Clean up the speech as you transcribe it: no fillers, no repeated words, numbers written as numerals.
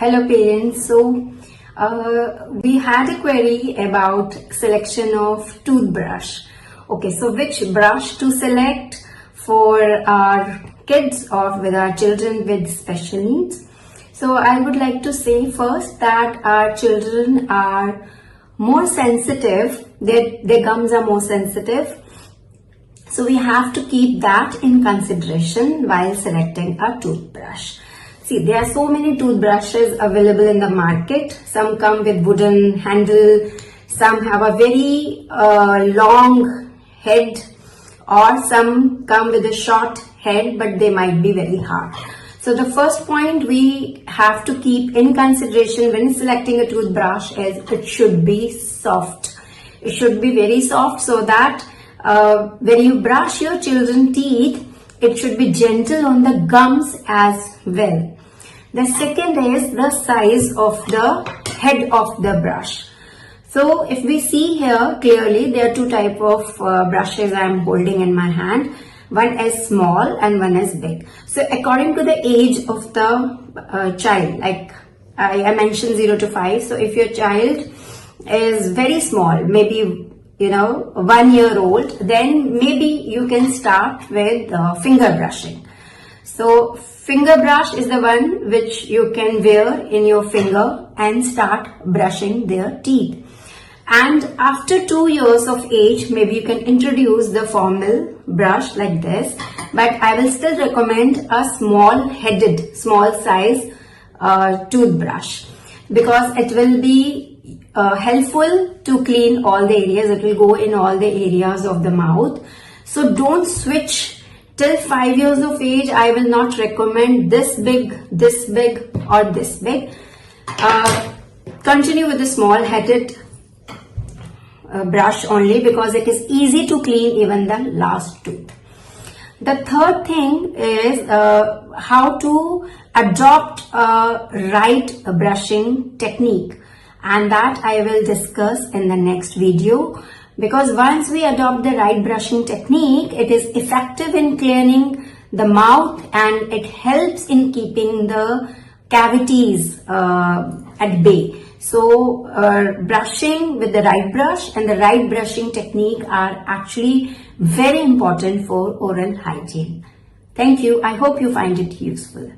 Hello parents. We had a query about selection of toothbrush. Okay, so which brush to select for our kids or with our children with special needs? So I would like to say first that our children are more sensitive, their gums are more sensitive. So we have to keep that in consideration while selecting a toothbrush. See, there are so many toothbrushes available in the market. Some come with wooden handle, some have a very long head, or some come with a short head, but they might be very hard. So the first point we have to keep in consideration when selecting a toothbrush is it should be soft. It should be very soft so that when you brush your children's teeth, it should be gentle on the gums as well. The second is the size of the head of the brush. So if we see here clearly, there are two types of brushes I am holding in my hand. One is small and one is big. So according to the age of the child, like I mentioned 0 to 5. So if your child is very small, maybe 1 year old, then maybe you can start with finger brushing. So finger brush is the one which you can wear in your finger and start brushing their teeth. And after 2 years of age, maybe you can introduce the formal brush like this. But I will still recommend a small headed, small size toothbrush, because it will be helpful to clean all the areas. It will go in all the areas of the mouth. So don't switch. Till 5 years of age, I will not recommend this big, or this big. Continue with the small headed brush only, because it is easy to clean even the last tooth. The third thing is how to adopt a right brushing technique, and that I will discuss in the next video. Because once we adopt the right brushing technique, it is effective in cleaning the mouth and it helps in keeping the cavities at bay. So brushing with the right brush and the right brushing technique are actually very important for oral hygiene. Thank you. I hope you find it useful.